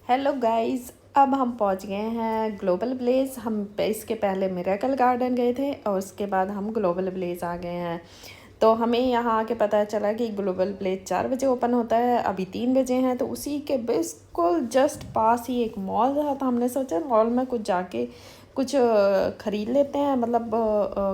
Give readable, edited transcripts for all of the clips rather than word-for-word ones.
Hello guys, अब हम पहुंच गए हैं ग्लोबल विलेज। हम इसके पहले मिरेकल गार्डन गए थे और उसके बाद हम ग्लोबल विलेज आ गए हैं। तो हमें यहाँ आके पता चला कि ग्लोबल विलेज 4 बजे ओपन होता है, अभी 3 बजे हैं। तो उसी के बिल्कुल जस्ट पास ही एक मॉल था, तो हमने सोचा मॉल में कुछ जाके कुछ ख़रीद लेते हैं, मतलब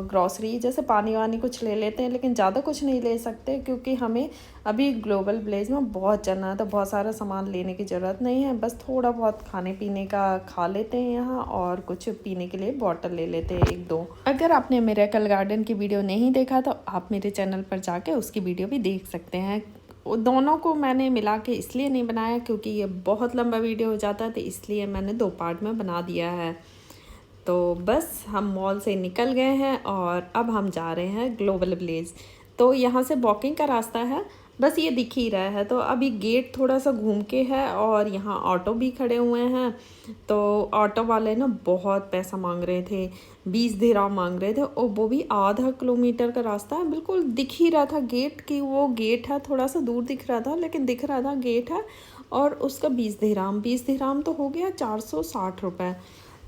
ग्रॉसरी जैसे पानी वानी कुछ ले लेते हैं, लेकिन ज़्यादा कुछ नहीं ले सकते क्योंकि हमें अभी ग्लोबल विलेज में बहुत चलना है। तो बहुत सारा सामान लेने की ज़रूरत नहीं है, बस थोड़ा बहुत खाने पीने का खा लेते हैं यहाँ, और कुछ पीने के लिए बॉटल ले लेते हैं 1-2। अगर आपने मिरेकल गार्डन की वीडियो नहीं देखा तो आप मेरे चैनल पर जाके उसकी वीडियो भी देख सकते हैं। दोनों को मैंने मिला के इसलिए नहीं बनाया क्योंकि ये बहुत लंबा वीडियो हो जाता है, तो इसलिए मैंने 2 पार्ट में बना दिया है। तो बस हम मॉल से निकल गए हैं और अब हम जा रहे हैं ग्लोबल विलेज। तो यहाँ से वॉकिंग का रास्ता है, बस ये दिख ही रहा है। तो अभी गेट थोड़ा सा घूम के है और यहाँ ऑटो भी खड़े हुए हैं। तो ऑटो वाले ना बहुत पैसा मांग रहे थे, 20 दिरहम मांग रहे थे, और वो भी आधा किलोमीटर का रास्ता है। बिल्कुल दिख ही रहा था गेट की, वो गेट है, थोड़ा सा दूर दिख रहा था लेकिन दिख रहा था गेट है। और उसका 20 दिरहम तो हो गया 460 रुपये।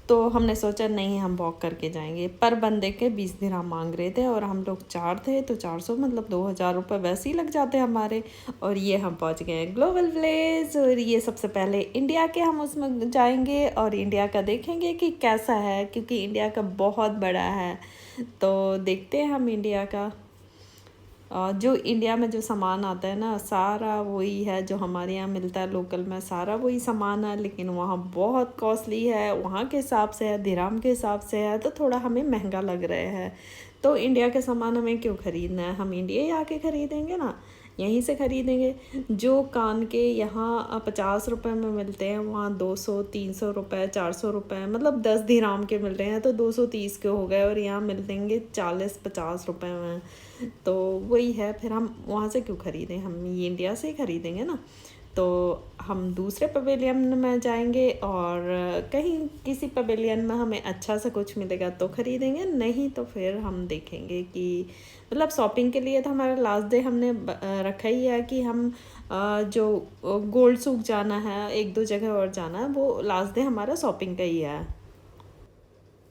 तो हमने सोचा नहीं, हम वॉक करके जाएंगे। पर बंदे के 20 दिरहम मांग रहे थे और हम लोग 4 थे, तो 400 मतलब 2000 रुपये वैसे ही लग जाते हमारे। और ये हम पहुंच गए हैं ग्लोबल विलेज। और ये सबसे पहले इंडिया के हम उसमें जाएंगे और इंडिया का देखेंगे कि कैसा है, क्योंकि इंडिया का बहुत बड़ा है। तो देखते हैं हम इंडिया का। जो इंडिया में जो सामान आता है ना, सारा वही है जो हमारे यहाँ मिलता है लोकल में, सारा वही सामान है। लेकिन वहाँ बहुत कॉस्टली है, वहाँ के हिसाब से है, दिरहम के हिसाब से है, तो थोड़ा हमें महंगा लग रहा है। तो इंडिया के सामान हमें क्यों ख़रीदना है, हम इंडिया ही आके ख़रीदेंगे ना, यहीं से ख़रीदेंगे। जो कान के यहाँ 50 रुपये में मिलते हैं, वहाँ 200-300 रुपये, 400 रुपये, मतलब 10 दिरहम के मिल रहे हैं, तो 230 के हो गए। और यहाँ मिल देंगे 40-50 रुपये में। तो वही है, फिर हम वहाँ से क्यों ख़रीदें, हम ये इंडिया से ही ख़रीदेंगे ना। तो हम दूसरे पवेलियन में जाएंगे और कहीं किसी पवेलियन में हमें अच्छा सा कुछ मिलेगा तो ख़रीदेंगे, नहीं तो फिर हम देखेंगे कि मतलब शॉपिंग के लिए तो हमारा लास्ट डे हमने रखा ही है कि हम जो गोल्ड सूक जाना है, 1-2 जगह और जाना है, वो लास्ट डे हमारा शॉपिंग का ही है।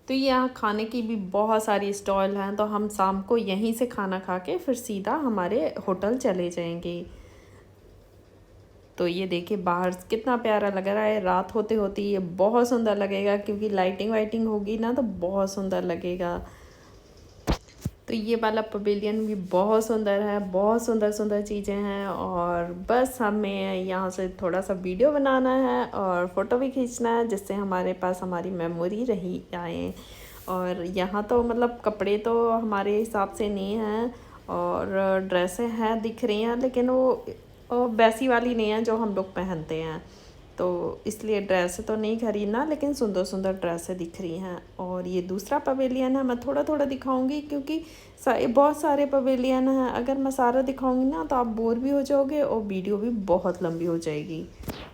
तो यहाँ खाने की भी बहुत सारी स्टॉल हैं, तो हम शाम को यहीं से खाना खा के फिर सीधा हमारे होटल चले जाएंगे। तो ये देखिए बाहर कितना प्यारा लग रहा है, रात होते होते ये बहुत सुंदर लगेगा क्योंकि लाइटिंग वाइटिंग होगी ना, तो बहुत सुंदर लगेगा। तो ये वाला पवेलियन भी बहुत सुंदर है, बहुत सुंदर सुंदर चीज़ें हैं। और बस हमें यहाँ से थोड़ा सा वीडियो बनाना है और फ़ोटो भी खींचना है, जिससे हमारे पास हमारी मेमोरी रही आए। और यहाँ तो मतलब कपड़े तो हमारे हिसाब से नहीं हैं, और ड्रेसें हैं दिख रही हैं, लेकिन वो वैसी वाली नहीं है जो हम लोग पहनते हैं। तो इसलिए ड्रेस तो नहीं खरीदना, लेकिन सुंदर सुंदर ड्रेसें दिख रही हैं। और ये दूसरा पवेलियन है, मैं थोड़ा थोड़ा दिखाऊंगी क्योंकि बहुत सारे पवेलियन हैं। अगर मैं सारा दिखाऊंगी ना तो आप बोर भी हो जाओगे और वीडियो भी बहुत लंबी हो जाएगी।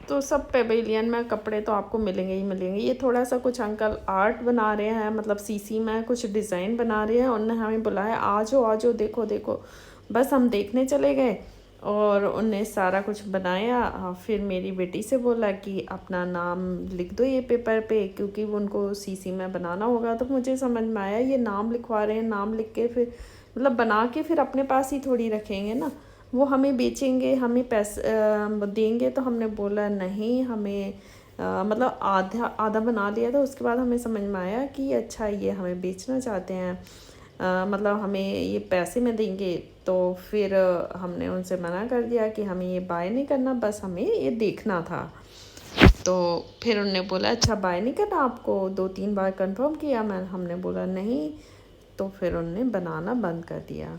तो सब पवेलियन में कपड़े तो आपको मिलेंगे ही मिलेंगे। ये थोड़ा सा कुछ अंकल आर्ट बना रहे हैं, मतलब सीसी में कुछ डिज़ाइन बना रहे हैं। उन्होंने हमें बुलाया, आ जाओ देखो देखो। बस हम देखने चले गए और उनने सारा कुछ बनाया। फिर मेरी बेटी से बोला कि अपना नाम लिख दो ये पेपर पे, क्योंकि उनको सीसी में बनाना होगा। तो मुझे समझ में आया ये नाम लिखवा रहे हैं, नाम लिख के फिर मतलब बना के फिर अपने पास ही थोड़ी रखेंगे ना, वो हमें बेचेंगे, हमें पैसे देंगे। तो हमने बोला नहीं, हमें मतलब आधा आधा बना लिया था। उसके बाद हमें समझ में आया कि अच्छा ये हमें बेचना चाहते हैं, मतलब हमें ये पैसे में देंगे। तो फिर हमने उनसे मना कर दिया कि हमें ये बाय नहीं करना, बस हमें ये देखना था। तो फिर उन्होंने बोला अच्छा बाय नहीं करना आपको, 2-3 बार कंफर्म किया। हमने बोला नहीं, तो फिर उन्होंने बनाना बंद कर दिया।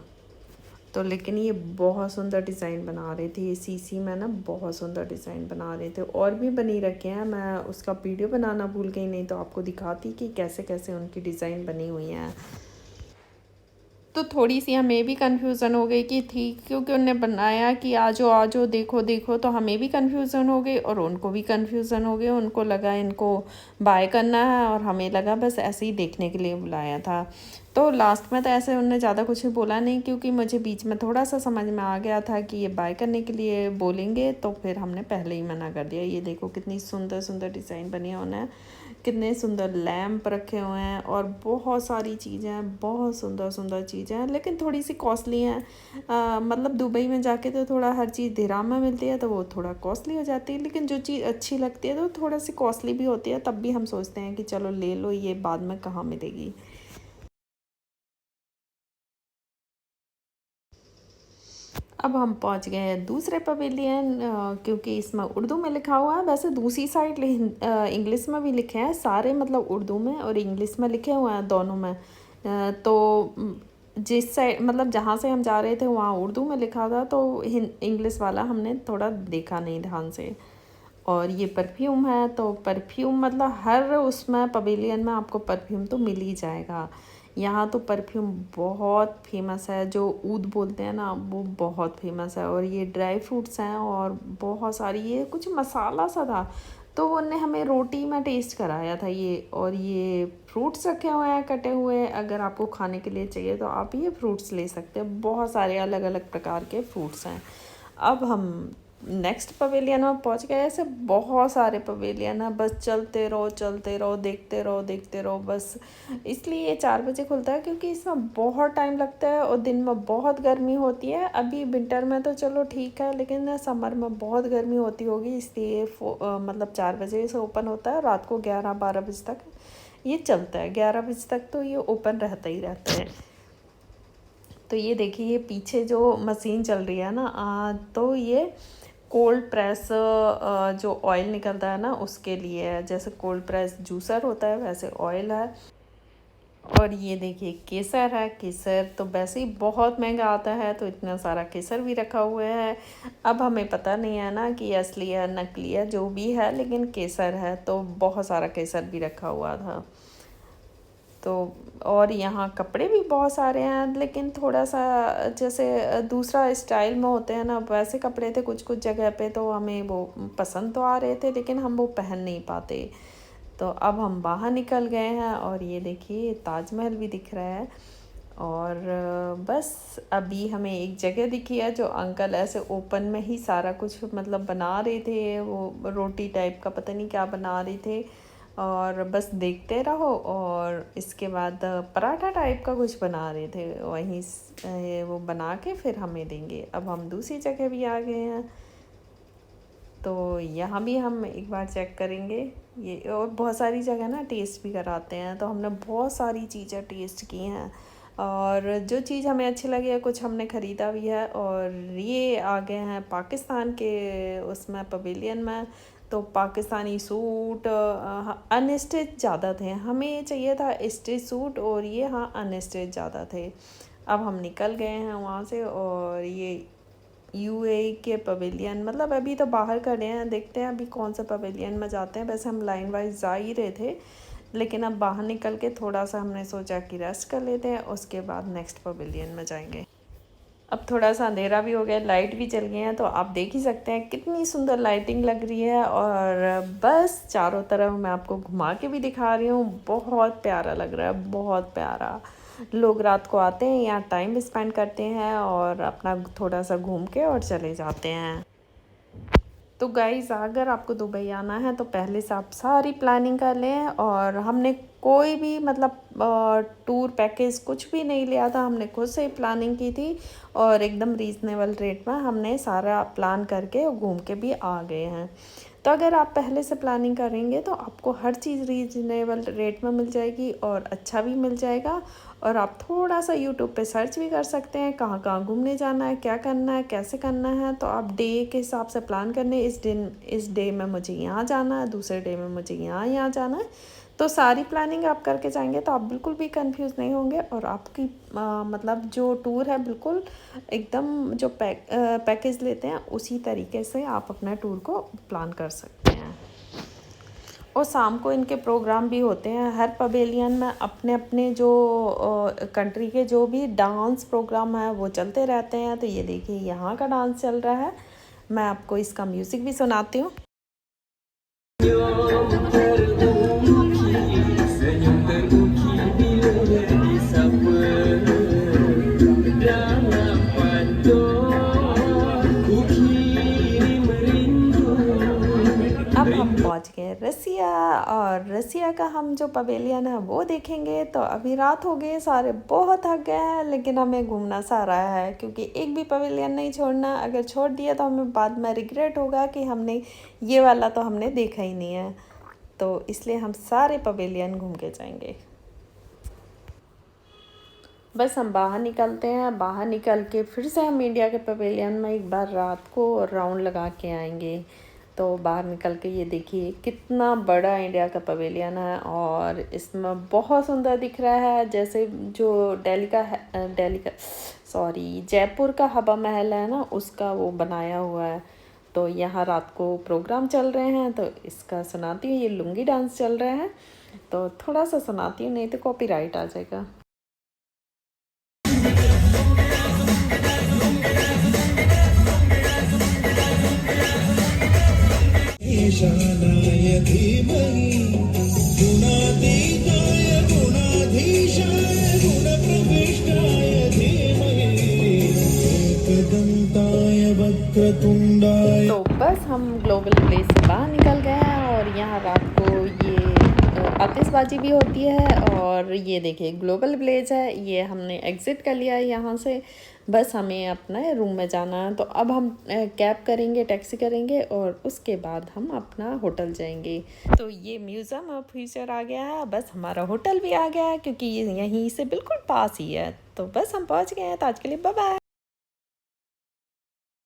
तो लेकिन ये बहुत सुंदर डिज़ाइन बना रहे थे, ये सीसी में ना बहुत सुंदर डिज़ाइन बना रहे थे, और भी बनी रखे हैं। मैं उसका वीडियो बनाना भूल गई, नहीं तो आपको दिखाती कि कैसे कैसे उनकी डिज़ाइन बनी हुई हैं। तो थोड़ी सी हमें भी कन्फ्यूज़न हो गई कि थी, क्योंकि उन्होंने बनाया कि आ जाओ देखो देखो, तो हमें भी कन्फ्यूज़न हो गई और उनको भी कन्फ्यूज़न हो गया। उनको लगा इनको बाय करना है और हमें लगा बस ऐसे ही देखने के लिए बुलाया था। तो लास्ट में तो ऐसे उन्होंने ज़्यादा कुछ बोला नहीं, क्योंकि मुझे बीच में थोड़ा सा समझ में आ गया था कि ये बाय करने के लिए बोलेंगे, तो फिर हमने पहले ही मना कर दिया। ये देखो कितनी सुंदर सुंदर डिज़ाइन बनी है उन्हें, कितने सुंदर लैम्प रखे हुए हैं और बहुत सारी चीज़ें हैं, बहुत सुंदर सुंदर चीज़ें हैं, लेकिन थोड़ी सी कॉस्टली हैं। मतलब दुबई में जाके तो थोड़ा हर चीज़ दिराम में मिलती है, तो वो थोड़ा कॉस्टली हो जाती है, लेकिन जो चीज़ अच्छी लगती है तो थोड़ा सी कॉस्टली भी होती है, तब भी हम सोचते हैं कि चलो ले लो, ये बाद में कहाँ मिलेगी। अब हम पहुंच गए हैं दूसरे पवेलियन, क्योंकि इसमें उर्दू में लिखा हुआ है। वैसे दूसरी साइड इंग्लिश में भी लिखे हैं सारे, मतलब उर्दू में और इंग्लिश में लिखे हुए हैं दोनों में। तो जिस साइड मतलब जहाँ से हम जा रहे थे वहाँ उर्दू में लिखा था, तो इंग्लिश वाला हमने थोड़ा देखा नहीं ध्यान से। और ये परफ्यूम है, तो परफ्यूम मतलब हर उसमें पवेलियन में आपको परफ्यूम तो मिल ही जाएगा। यहाँ तो परफ्यूम बहुत फेमस है, जो ऊद बोलते हैं ना, वो बहुत फेमस है। और ये ड्राई फ्रूट्स हैं और बहुत सारी, ये कुछ मसाला सा था, तो उनने हमें रोटी में टेस्ट कराया था ये। और ये फ्रूट्स रखे हुए हैं कटे हुए, अगर आपको खाने के लिए चाहिए तो आप ये फ्रूट्स ले सकते हैं। बहुत सारे अलग अलग प्रकार के फ्रूट्स हैं। अब हम नेक्स्ट पवेलियन में पहुंच गए। ऐसे बहुत सारे पवेलियन है, बस चलते रहो, देखते रहो बस। इसलिए ये 4 बजे खुलता है, क्योंकि इसमें बहुत टाइम लगता है और दिन में बहुत गर्मी होती है। अभी विंटर में तो चलो ठीक है, लेकिन समर में बहुत गर्मी होती होगी, इसलिए मतलब 4 बजे से ओपन होता है, रात को 11-12 बजे तक ये चलता है। 11 बजे तक तो ये ओपन रहता ही रहता है। तो ये देखिए, ये पीछे जो मशीन चल रही है ना, तो ये कोल्ड प्रेस, जो ऑयल निकलता है ना उसके लिए है। जैसे कोल्ड प्रेस जूसर होता है, वैसे ऑयल है। और ये देखिए केसर है। केसर तो वैसे ही बहुत महंगा आता है, तो इतना सारा केसर भी रखा हुआ है। अब हमें पता नहीं है ना कि असली है नकली है, जो भी है, लेकिन केसर है, तो बहुत सारा केसर भी रखा हुआ था। तो और यहाँ कपड़े भी बहुत सारे हैं, लेकिन थोड़ा सा जैसे दूसरा स्टाइल में होते हैं ना, वैसे कपड़े थे कुछ कुछ जगह पे, तो हमें वो पसंद तो आ रहे थे, लेकिन हम वो पहन नहीं पाते। तो अब हम बाहर निकल गए हैं और ये देखिए ताजमहल भी दिख रहा है। और बस अभी हमें एक जगह दिखी है, जो अंकल ऐसे ओपन में ही सारा कुछ मतलब बना रहे थे, वो रोटी टाइप का पता नहीं क्या बना रहे थे। और बस देखते रहो, और इसके बाद पराठा टाइप का कुछ बना रहे थे वहीं वो बना के फिर हमें देंगे। अब हम दूसरी जगह भी आ गए हैं, तो यहाँ भी हम एक बार चेक करेंगे ये। और बहुत सारी जगह ना टेस्ट भी कराते हैं, तो हमने बहुत सारी चीज़ें टेस्ट की हैं, और जो चीज़ हमें अच्छी लगी है कुछ हमने ख़रीदा भी है। और ये आ गए हैं पाकिस्तान के उसमें पवेलियन में। तो पाकिस्तानी सूट अनस्टिच ज़्यादा थे, हमें चाहिए था स्टिच सूट, और ये हाँ अनस्टिच ज़्यादा थे। अब हम निकल गए हैं वहाँ से, और ये यूएई के पवेलियन, मतलब अभी तो बाहर खड़े हैं, देखते हैं अभी कौन सा पवेलियन में जाते हैं। वैसे हम लाइन वाइज जा ही रहे थे, लेकिन अब बाहर निकल के थोड़ा सा हमने सोचा कि रेस्ट कर लेते हैं, उसके बाद नेक्स्ट पवेलियन में जाएंगे। अब थोड़ा सा अंधेरा भी हो गया, लाइट भी चल गई है, तो आप देख ही सकते हैं कितनी सुंदर लाइटिंग लग रही है। और बस चारों तरफ मैं आपको घुमा के भी दिखा रही हूँ, बहुत प्यारा लग रहा है, बहुत प्यारा। लोग रात को आते हैं यहाँ, टाइम स्पेंड करते हैं और अपना थोड़ा सा घूम के और चले जाते हैं। तो गाइज़ अगर आपको दुबई आना है तो पहले से आप सारी प्लानिंग कर लें। और हमने कोई भी मतलब टूर पैकेज कुछ भी नहीं लिया था, हमने खुद से ही प्लानिंग की थी, और एकदम रीज़नेबल रेट में हमने सारा प्लान करके घूम के भी आ गए हैं। तो अगर आप पहले से प्लानिंग करेंगे तो आपको हर चीज़ रीजनेबल रेट में मिल जाएगी और अच्छा भी मिल जाएगा। और आप थोड़ा सा यूट्यूब पे सर्च भी कर सकते हैं कहाँ कहाँ घूमने जाना है, क्या करना है, कैसे करना है। तो आप डे के हिसाब से प्लान करने, इस डे में मुझे यहाँ जाना है, दूसरे डे में मुझे यहाँ जाना है। तो सारी प्लानिंग आप करके जाएंगे तो आप बिल्कुल भी कंफ्यूज नहीं होंगे, और आपकी मतलब जो टूर है बिल्कुल एकदम जो पैकेज लेते हैं उसी तरीके से आप अपना टूर को प्लान कर सकते हैं। और शाम को इनके प्रोग्राम भी होते हैं, हर पवेलियन में अपने अपने जो कंट्री के जो भी डांस प्रोग्राम है वो चलते रहते हैं। तो ये देखिए यहाँ का डांस चल रहा है, मैं आपको इसका म्यूज़िक भी सुनाती हूँ। हम पहुंच गए रसिया, और रसिया का हम जो पवेलियन है वो देखेंगे। तो अभी रात हो गई, सारे बहुत थक गए हैं, लेकिन हमें घूमना सा रहा है क्योंकि एक भी पवेलियन नहीं छोड़ना। अगर छोड़ दिया तो हमें बाद में रिग्रेट होगा कि हमने ये वाला तो हमने देखा ही नहीं है। तो इसलिए हम सारे पवेलियन घूम के जाएंगे। बस हम बाहर निकलते हैं, बाहर निकल के फिर से हम इंडिया के पवेलियन में एक बार रात को राउंड लगा के आएंगे। तो बाहर निकल के ये देखिए कितना बड़ा इंडिया का पवेलियन है, और इसमें बहुत सुंदर दिख रहा है। जैसे जो दिल्ली का सॉरी जयपुर का हवा महल है ना, उसका वो बनाया हुआ है। तो यहाँ रात को प्रोग्राम चल रहे हैं, तो इसका सुनाती हूँ। ये लुंगी डांस चल रहा है, तो थोड़ा सा सुनाती हूँ, नहीं तो कॉपीराइट आ जाएगा। ईशानाय धीमहि गुणातीताय गुणाधीशाय गुणप्रविष्टाय धीमहि एकदन्ताय वक्रतुण्डाय। तो बस हम ग्लोबल प्लेस से बाहर निकल गए हैं, और यहाँ रात को ये आतिशबाजी भी होती है। और ये देखिए ग्लोबल प्लेस है, ये हमने एग्ज़िट कर लिया है यहाँ से। बस हमें अपना रूम में जाना है। तो अब हम कैब करेंगे, टैक्सी करेंगे, और उसके बाद हम अपना होटल जाएंगे। तो ये म्यूज़ियम ऑफ फ्यूचर आ गया है, बस हमारा होटल भी आ गया है क्योंकि ये यहीं से बिल्कुल पास ही है। तो बस हम पहुँच गए हैं। तो आज के लिए बाय बाय।